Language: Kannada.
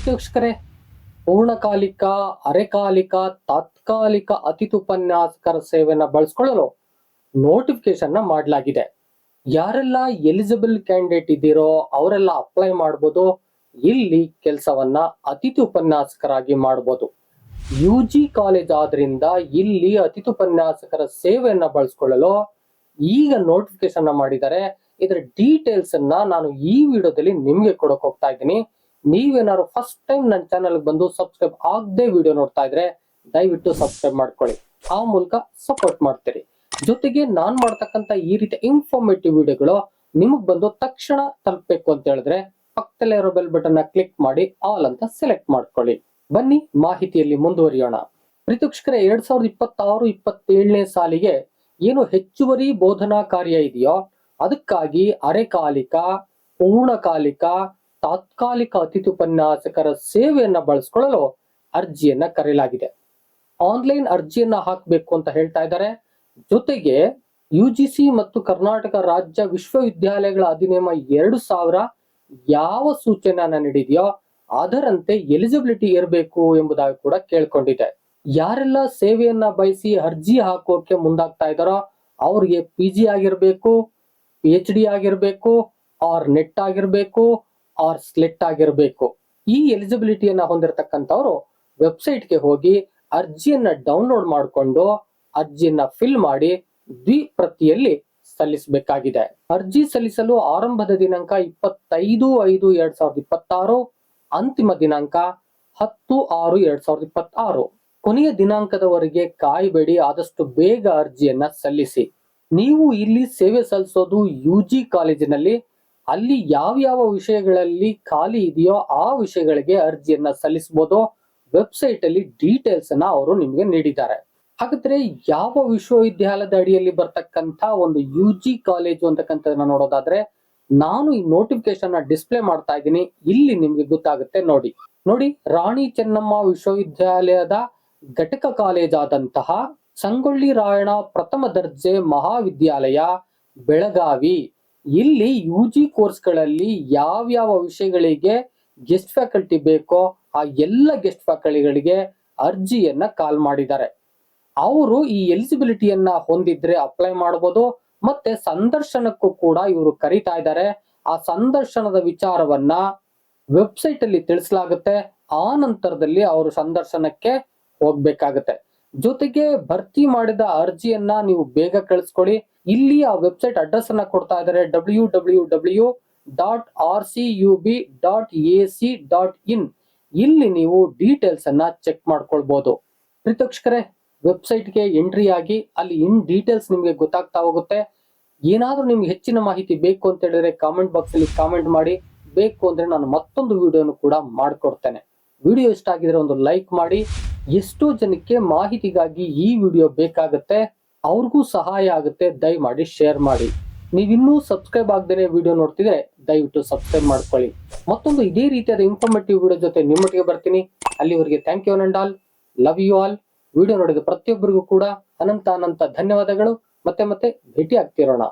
ವೀಕ್ಷಕರೇ, ಪೂರ್ಣಕಾಲಿಕ, ಅರೆಕಾಲಿಕ, ತಾತ್ಕಾಲಿಕ ಅತಿಥಿ ಉಪನ್ಯಾಸಕರ ಸೇವೆಯನ್ನು ಬಳಸಿಕೊಳ್ಳಲು ನೋಟಿಫಿಕೇಶನ್ ಮಾಡಲಾಗಿದೆ. ಯಾರೆಲ್ಲ ಎಲಿಜಿಬಲ್ ಕ್ಯಾಂಡಿಡೇಟ್ ಇದ್ದೀರೋ ಅವರೆಲ್ಲ ಅಪ್ಲೈ ಮಾಡಬಹುದು. ಇಲ್ಲಿ ಕೆಲಸವನ್ನ ಅತಿಥಿ ಉಪನ್ಯಾಸಕರಾಗಿ ಮಾಡಬಹುದು. UG ಕಾಲೇಜ್ ಆದ್ರಿಂದ ಇಲ್ಲಿ ಅತಿಥಿ ಉಪನ್ಯಾಸಕರ ಸೇವೆಯನ್ನ ಬಳಸಿಕೊಳ್ಳಲು ಈಗ ನೋಟಿಫಿಕೇಶನ್ ಮಾಡಿದ್ದಾರೆ. ಇದರ ಡೀಟೇಲ್ಸ್ ಅನ್ನ ನಾನು ಈ ವಿಡಿಯೋದಲ್ಲಿ ನಿಮ್ಗೆ ಕೊಡಕ್ ಹೋಗ್ತಾ ಇದ್ದೀನಿ. ನೀವೇನಾದ್ರು ಫಸ್ಟ್ ಟೈಮ್ ನನ್ನ ಚಾನಲ್ ಬಂದು ಸಬ್ಸ್ಕ್ರೈಬ್ ಆಗದೆ ವಿಡಿಯೋ ನೋಡ್ತಾ ಇದ್ರೆ ದಯವಿಟ್ಟು ಸಬ್ಸ್ಕ್ರೈಬ್ ಮಾಡ್ಕೊಳ್ಳಿ. ಆ ಮೂಲಕ ಸಪೋರ್ಟ್ ಮಾಡ್ತೀರಿ. ಜೊತೆಗೆ ನಾನ್ ಮಾಡ್ತಕ್ಕಂತ ಈ ರೀತಿ ಇನ್ಫಾರ್ಮೇಟಿವ್ ವಿಡಿಯೋಗಳು ನಿಮಗ್ ಬಂದು ತಕ್ಷಣ ತಲುಪಬೇಕು ಅಂತ ಹೇಳಿದ್ರೆ ಪಕ್ಕದಲ್ಲೇ ಇರೋ ಬೆಲ್ ಬಟನ್ ಕ್ಲಿಕ್ ಮಾಡಿ ಆಲ್ ಅಂತ ಸೆಲೆಕ್ಟ್ ಮಾಡ್ಕೊಳ್ಳಿ. ಬನ್ನಿ ಮಾಹಿತಿಯಲ್ಲಿ ಮುಂದುವರಿಯೋಣ. ಪ್ರೀತಿವೀಕ್ಷಕರೇ, 2026-27ನೇ ಸಾಲಿಗೆ ಏನು ಹೆಚ್ಚುವರಿ ಬೋಧನಾ ಕಾರ್ಯ ಇದೆಯೋ ಅದಕ್ಕಾಗಿ ಅರೆಕಾಲಿಕ, ಪೂರ್ಣಕಾಲಿಕ, ತಾತ್ಕಾಲಿಕ ಅತಿಥಿ ಉಪನ್ಯಾಸಕರ ಸೇವೆಯನ್ನ ಬಳಸಿಕೊಳ್ಳಲು ಅರ್ಜಿಯನ್ನ ಕರೆಯಲಾಗಿದೆ. ಆನ್ಲೈನ್ ಅರ್ಜಿಯನ್ನ ಹಾಕಬೇಕು ಅಂತ ಹೇಳ್ತಾ ಇದ್ದಾರೆ. ಜೊತೆಗೆ UGC ಮತ್ತು ಕರ್ನಾಟಕ ರಾಜ್ಯ ವಿಶ್ವವಿದ್ಯಾಲಯಗಳ ಅಧಿನಿಯಮ 2000 ಯಾವ ಸೂಚನೆಯನ್ನ ನೀಡಿದೆಯೋ ಅದರಂತೆ ಎಲಿಜಿಬಿಲಿಟಿ ಇರಬೇಕು ಎಂಬುದಾಗಿ ಕೂಡ ಕೇಳ್ಕೊಂಡಿದೆ. ಯಾರೆಲ್ಲ ಸೇವೆಯನ್ನ ಬಯಸಿ ಅರ್ಜಿ ಹಾಕೋಕೆ ಮುಂದಾಗ್ತಾ ಇದ್ದಾರೋ ಅವ್ರಿಗೆ PG ಆಗಿರ್ಬೇಕು, PhD ಆಗಿರ್ಬೇಕು, ಆರ್ ನೆಟ್ ಆಗಿರ್ಬೇಕು, ಆರ್ ಸ್ಲೆಟ್ ಆಗಿರ್ಬೇಕು. ಈ ಎಲಿಜಿಬಿಲಿಟಿಯನ್ನ ಹೊಂದಿರತಕ್ಕಂಥವ್ರು ವೆಬ್ಸೈಟ್ಗೆ ಹೋಗಿ ಅರ್ಜಿಯನ್ನ ಡೌನ್ಲೋಡ್ ಮಾಡಿಕೊಂಡು ಅರ್ಜಿಯನ್ನ ಫಿಲ್ ಮಾಡಿ ದ್ವಿಪ್ರತಿಯಲ್ಲಿ ಸಲ್ಲಿಸಬೇಕಾಗಿದೆ. ಅರ್ಜಿ ಸಲ್ಲಿಸಲು ಆರಂಭದ ದಿನಾಂಕ 25/5/2026, ಅಂತಿಮ ದಿನಾಂಕ 10/6/2026. ಕೊನೆಯ ದಿನಾಂಕದವರೆಗೆ ಕಾಯಬೇಡಿ, ಆದಷ್ಟು ಬೇಗ ಅರ್ಜಿಯನ್ನ ಸಲ್ಲಿಸಿ. ನೀವು ಇಲ್ಲಿ ಸೇವೆ ಸಲ್ಲಿಸೋದು UG ಕಾಲೇಜಿನಲ್ಲಿ. ಅಲ್ಲಿ ಯಾವ ವಿಷಯಗಳಲ್ಲಿ ಖಾಲಿ ಇದೆಯೋ ಆ ವಿಷಯಗಳಿಗೆ ಅರ್ಜಿಯನ್ನ ಸಲ್ಲಿಸಬಹುದು. ವೆಬ್ಸೈಟ್ ಅಲ್ಲಿ ಡೀಟೇಲ್ಸ್ ಅನ್ನ ಅವರು ನಿಮ್ಗೆ ನೀಡಿದ್ದಾರೆ. ಹಾಗಾದ್ರೆ ಯಾವ ವಿಶ್ವವಿದ್ಯಾಲಯದ ಅಡಿಯಲ್ಲಿ ಬರ್ತಕ್ಕಂಥ ಒಂದು UG ಕಾಲೇಜು ಅಂತಕ್ಕಂಥದನ್ನ ನೋಡೋದಾದ್ರೆ ನಾನು ಈ ನೋಟಿಫಿಕೇಶನ್ ಡಿಸ್ಪ್ಲೇ ಮಾಡ್ತಾ ಇದ್ದೀನಿ. ಇಲ್ಲಿ ನಿಮ್ಗೆ ಗೊತ್ತಾಗುತ್ತೆ. ನೋಡಿ, ರಾಣಿ ಚೆನ್ನಮ್ಮ ವಿಶ್ವವಿದ್ಯಾಲಯದ ಘಟಕ ಕಾಲೇಜ್ ಆದಂತಹ ಸಂಗೊಳ್ಳಿ ರಾಯಣ್ಣ ಪ್ರಥಮ ದರ್ಜೆ ಮಹಾವಿದ್ಯಾಲಯ, ಬೆಳಗಾವಿ. ಇಲ್ಲಿ UG ಕೋರ್ಸ್ಗಳಲ್ಲಿ ಯಾವ ವಿಷಯಗಳಿಗೆ ಗೆಸ್ಟ್ ಫ್ಯಾಕಲ್ಟಿ ಬೇಕೋ ಆ ಎಲ್ಲ ಗೆಸ್ಟ್ ಫ್ಯಾಕಲ್ಟಿಗಳಿಗೆ ಅರ್ಜಿಯನ್ನ ಕಾಲ್ ಮಾಡಿದ್ದಾರೆ. ಅವರು ಈ ಎಲಿಜಿಬಿಲಿಟಿಯನ್ನ ಹೊಂದಿದ್ರೆ ಅಪ್ಲೈ ಮಾಡಬಹುದು. ಮತ್ತೆ ಸಂದರ್ಶನಕ್ಕೂ ಕೂಡ ಇವರು ಕರೀತಾ ಇದ್ದಾರೆ. ಆ ಸಂದರ್ಶನದ ವಿಚಾರವನ್ನ ವೆಬ್ಸೈಟ್ ಅಲ್ಲಿ ತಿಳಿಸಲಾಗುತ್ತೆ. ಆ ನಂತರದಲ್ಲಿ ಅವರು ಸಂದರ್ಶನಕ್ಕೆ ಹೋಗ್ಬೇಕಾಗತ್ತೆ. ಜೊತೆಗೆ ಭರ್ತಿ ಮಾಡಿದ ಅರ್ಜಿಯನ್ನ ನೀವು ಬೇಗ ಕಳಿಸ್ಕೊಡಿ. ಇಲ್ಲಿ ಆ ವೆಬ್ಸೈಟ್ ಅಡ್ರೆಸ್ ಅನ್ನ ಕೊಡ್ತಾ ಇದ್ದಾರೆ, www.rcub.ac.in. ಇಲ್ಲಿ ನೀವು ಡೀಟೇಲ್ಸ್ ಅನ್ನ ಚೆಕ್ ಮಾಡ್ಕೊಳ್ಬಹುದು. ಪ್ರೀತಿವೀಕ್ಷಕರೇ, ವೆಬ್ಸೈಟ್ಗೆ ಎಂಟ್ರಿ ಆಗಿ ಅಲ್ಲಿ ಡೀಟೇಲ್ಸ್ ನಿಮ್ಗೆ ಗೊತ್ತಾಗ್ತಾ ಹೋಗುತ್ತೆ. ಏನಾದ್ರೂ ನಿಮ್ಗೆ ಹೆಚ್ಚಿನ ಮಾಹಿತಿ ಬೇಕು ಅಂತ ಹೇಳಿದ್ರೆ ಕಾಮೆಂಟ್ ಬಾಕ್ಸ್ ಅಲ್ಲಿ ಕಾಮೆಂಟ್ ಮಾಡಿ. ಬೇಕು ಅಂದ್ರೆ ನಾನು ಮತ್ತೊಂದು ವಿಡಿಯೋನು ಕೂಡ ಮಾಡ್ಕೊಡ್ತೇನೆ. ವಿಡಿಯೋ ಇಷ್ಟ ಆಗಿದ್ರೆ ಒಂದು ಲೈಕ್ ಮಾಡಿ. ಎಷ್ಟೋ ಜನಕ್ಕೆ ಮಾಹಿತಿಗಾಗಿ ಈ ವಿಡಿಯೋ ಬೇಕಾಗುತ್ತೆ, ಅವ್ರಿಗೂ ಸಹಾಯ ಆಗುತ್ತೆ. ದಯಮಾಡಿ ಶೇರ್ ಮಾಡಿ. ನೀವಿನ್ನೂ ಸಬ್ಸ್ಕ್ರೈಬ್ ಆಗದೇನೆ ವಿಡಿಯೋ ನೋಡ್ತಿದ್ರೆ ದಯವಿಟ್ಟು ಸಬ್ಸ್ಕ್ರೈಬ್ ಮಾಡ್ಕೊಳ್ಳಿ. ಮತ್ತೊಂದು ಇದೇ ರೀತಿಯಾದ ಇನ್ಫಾರ್ಮೇಟಿವ್ ವಿಡಿಯೋ ಜೊತೆ ನಿಮ್ಮೊಟ್ಟಿಗೆ ಬರ್ತೀನಿ. ಅಲ್ಲಿವರೆಗೆ thank you and all, love you all. Video ನೋಡಿದ ಪ್ರತಿಯೊಬ್ಬರಿಗೂ ಕೂಡ ಅನಂತ ಧನ್ಯವಾದಗಳು. ಮತ್ತೆ ಭೇಟಿ ಆಗ್ತಿರೋಣ.